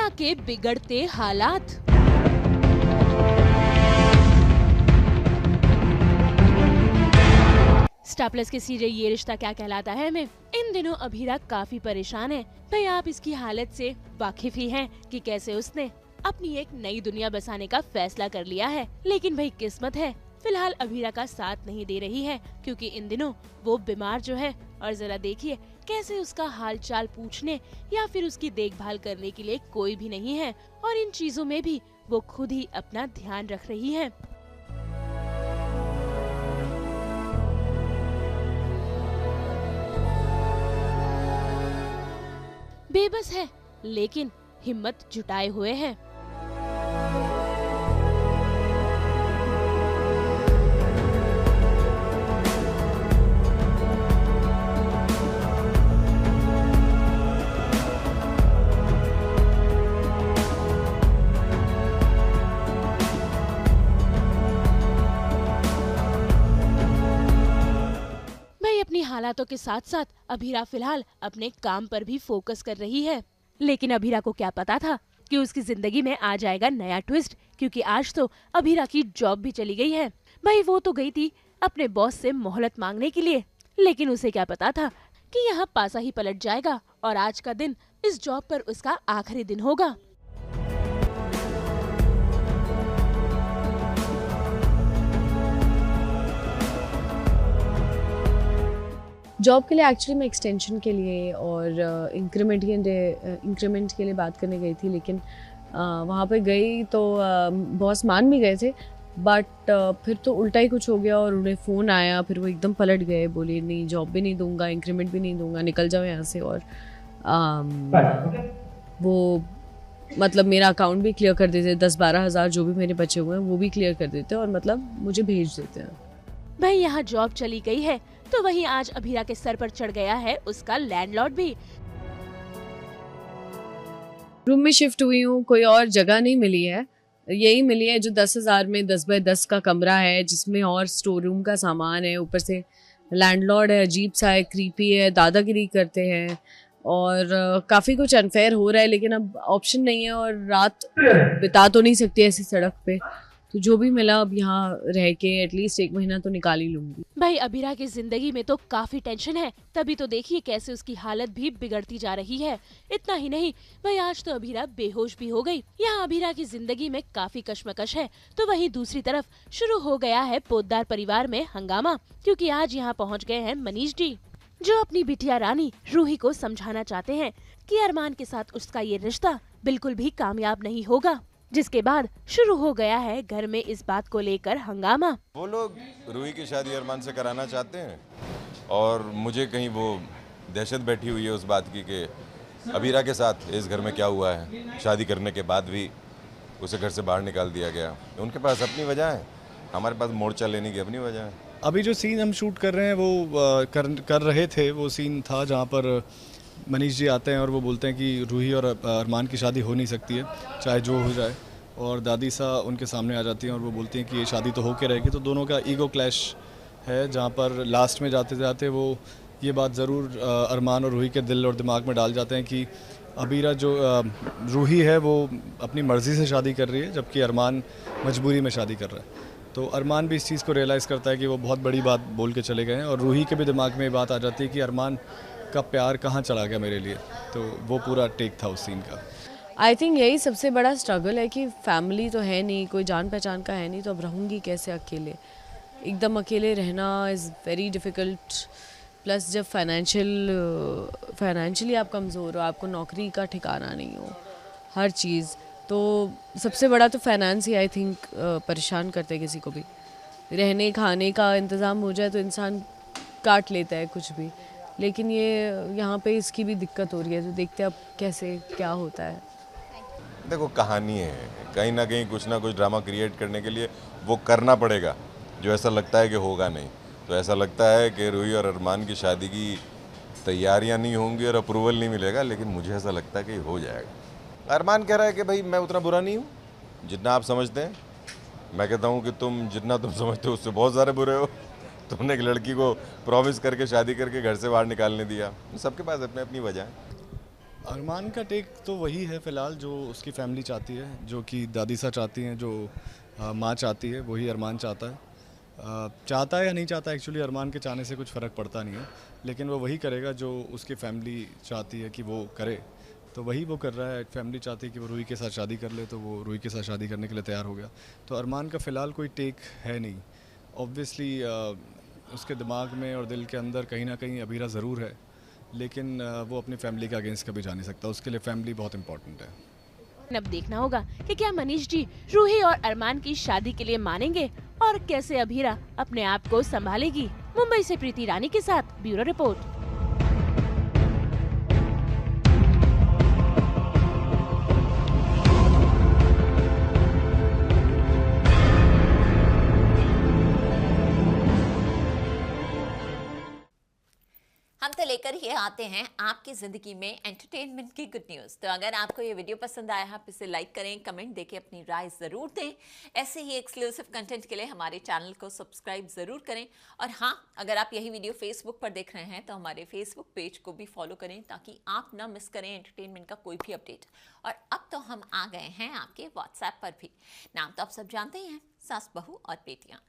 अभीरा के बिगड़ते हालात। स्टार प्लस के सीरियल ये रिश्ता क्या कहलाता है में इन दिनों अभीरा काफी परेशान है। भाई आप इसकी हालत से वाकिफ ही हैं कि कैसे उसने अपनी एक नई दुनिया बसाने का फैसला कर लिया है। लेकिन भाई किस्मत है फिलहाल अभीरा का साथ नहीं दे रही है, क्योंकि इन दिनों वो बीमार जो है, और जरा देखिए कैसे उसका हाल चाल पूछने या फिर उसकी देखभाल करने के लिए कोई भी नहीं है, और इन चीजों में भी वो खुद ही अपना ध्यान रख रही है। बेबस है लेकिन हिम्मत जुटाए हुए है। अपनी हालातों के साथ साथ अभीरा फिलहाल अपने काम पर भी फोकस कर रही है। लेकिन अभीरा को क्या पता था कि उसकी जिंदगी में आ जाएगा नया ट्विस्ट, क्योंकि आज तो अभीरा की जॉब भी चली गई है। भाई वो तो गई थी अपने बॉस से मोहलत मांगने के लिए, लेकिन उसे क्या पता था कि यहाँ पासा ही पलट जाएगा और आज का दिन इस जॉब पर उसका आखिरी दिन होगा। जॉब के लिए एक्चुअली मैं एक्सटेंशन के लिए और इंक्रीमेंट के लिए बात करने गई थी, लेकिन वहाँ पे गई तो बॉस मान भी गए थे, बट फिर तो उल्टा ही कुछ हो गया और उन्हें फ़ोन आया, फिर वो एकदम पलट गए, बोले नहीं जॉब भी नहीं दूंगा, इंक्रीमेंट भी नहीं दूंगा, निकल जाओ यहाँ से। और वो मतलब मेरा अकाउंट भी क्लियर कर देते, 10-12 हज़ार जो भी मेरे बचे हुए हैं वो भी क्लियर कर देते और मतलब मुझे भेज देते हैं। भाई यहाँ जॉब चली गई है तो वहीं आज अभीरा के सर पर चढ़ गया है उसका लैंडलॉर्ड भी। रूम में शिफ्ट हुई हूँ, कोई और जगह नहीं मिली है, यही मिली है जो 10,000 में 10x10 का कमरा है, जिसमें और स्टोर रूम का सामान है, ऊपर से लैंडलॉर्ड है, अजीब सा है, क्रीपी है, दादागिरी करते हैं और काफ़ी कुछ अनफेयर हो रहा है, लेकिन अब ऑप्शन नहीं है और रात बिता तो नहीं सकती ऐसी सड़क पे, तो जो भी मिला अब यहाँ रह के एटलीस्ट 1 महीना तो निकाल ही लूंगी। भाई अभीरा की जिंदगी में तो काफी टेंशन है, तभी तो देखिए कैसे उसकी हालत भी बिगड़ती जा रही है। इतना ही नहीं भाई आज तो अभीरा बेहोश भी हो गई। यहाँ अभीरा की जिंदगी में काफी कश्मकश है, तो वहीं दूसरी तरफ शुरू हो गया है पोद्दार परिवार में हंगामा, क्योंकि आज यहाँ पहुँच गए हैं मनीष जी, जो अपनी बिटिया रानी रूही को समझाना चाहते हैं कि अरमान के साथ उसका ये रिश्ता बिल्कुल भी कामयाब नहीं होगा, जिसके बाद शुरू हो गया है घर में इस बात को लेकर हंगामा। वो लोग रूही की शादी अरमान से कराना चाहते हैं और मुझे कहीं वो दहशत बैठी हुई है उस बात की कि अभीरा के साथ इस घर में क्या हुआ है, शादी करने के बाद भी उसे घर से बाहर निकाल दिया गया। उनके पास अपनी वजह है, हमारे पास मोर्चा लेने की अपनी वजह है। अभी जो सीन हम शूट कर रहे हैं वो कर रहे थे, वो सीन था जहाँ पर मनीष जी आते हैं और वो बोलते हैं कि रूही और अरमान की शादी हो नहीं सकती है चाहे जो हो जाए, और दादी सा उनके सामने आ जाती हैं और वो बोलती हैं कि ये शादी तो होके रहेगी। तो दोनों का ईगो क्लैश है, जहाँ पर लास्ट में जाते जाते वो ये बात ज़रूर अरमान और रूही के दिल और दिमाग में डाल जाते हैं कि अभीरा जो रूही है वो अपनी मर्ज़ी से शादी कर रही है, जबकि अरमान मजबूरी में शादी कर रहा है। तो अरमान भी इस चीज़ को रियलाइज़ करता है कि वो बहुत बड़ी बात बोल के चले गए हैं, और रूही के भी दिमाग में ये बात आ जाती है कि अरमान का प्यार कहाँ चला गया मेरे लिए। तो वो पूरा टेक था उस सीन का। आई थिंक यही सबसे बड़ा स्ट्रगल है कि फैमिली तो है नहीं, कोई जान पहचान का है नहीं, तो अब रहूँगी कैसे अकेले। एकदम अकेले रहना इज़ वेरी डिफ़िकल्ट, प्लस जब फाइनेंशियली आप कमज़ोर हो, आपको नौकरी का ठिकाना नहीं हो, हर चीज़, तो सबसे बड़ा तो फाइनेंस ही आई थिंक परेशान करते हैं किसी को भी। रहने खाने का इंतज़ाम हो जाए तो इंसान काट लेता है कुछ भी, लेकिन ये यहाँ पे इसकी भी दिक्कत हो रही है, तो देखते हैं अब कैसे क्या होता है। देखो कहानी है, कहीं ना कहीं कुछ ना कुछ ड्रामा क्रिएट करने के लिए वो करना पड़ेगा जो ऐसा लगता है कि होगा नहीं। तो ऐसा लगता है कि रूही और अरमान की शादी की तैयारियां नहीं होंगी और अप्रूवल नहीं मिलेगा, लेकिन मुझे ऐसा लगता है कि हो जाएगा। अरमान कह रहा है कि भाई मैं उतना बुरा नहीं हूँ जितना आप समझते हैं। मैं कहता हूँ कि तुम जितना तुम समझते हो उससे बहुत ज़्यादा बुरे हो। तुमने एक लड़की को प्रॉमिस करके शादी करके घर से बाहर निकालने दिया। सबके पास अपने अपनी वजह है। अरमान का टेक तो वही है फ़िलहाल जो उसकी फैमिली चाहती है, जो कि दादी सा चाहती हैं, जो माँ चाहती है, वही अरमान चाहता है। चाहता है या नहीं चाहता, एक्चुअली अरमान के चाहने से कुछ फ़र्क पड़ता नहीं है, लेकिन वो वही करेगा जो उसकी फैमिली चाहती है कि वो करे, तो वही वो कर रहा है। फैमिली चाहती है कि वो रूही के साथ शादी कर ले, तो वो रूही के साथ शादी करने के लिए तैयार हो गया। तो अरमान का फ़िलहाल कोई टेक है नहीं। ऑब्वियसली उसके दिमाग में और दिल के अंदर कहीं ना कहीं अबीरा ज़रूर है, लेकिन वो अपनी फैमिली के अगेंस्ट कभी जा नहीं सकता। उसके लिए फैमिली बहुत इंपॉर्टेंट है। अब देखना होगा कि क्या मनीष जी रूही और अरमान की शादी के लिए मानेंगे और कैसे अभीरा अपने आप को संभालेगी। मुंबई से प्रीति रानी के साथ ब्यूरो रिपोर्ट। हम तो लेकर ही आते हैं आपकी ज़िंदगी में एंटरटेनमेंट की गुड न्यूज़। तो अगर आपको ये वीडियो पसंद आया, आप इसे लाइक करें, कमेंट देके अपनी राय ज़रूर दें। ऐसे ही एक्सक्लूसिव कंटेंट के लिए हमारे चैनल को सब्सक्राइब ज़रूर करें। और हाँ, अगर आप यही वीडियो फेसबुक पर देख रहे हैं तो हमारे फेसबुक पेज को भी फॉलो करें, ताकि आप ना मिस करें एंटरटेनमेंट का कोई भी अपडेट। और अब तो हम आ गए हैं आपके व्हाट्सएप पर भी। नाम तो आप सब जानते ही हैं, सास बहू और बेटियाँ।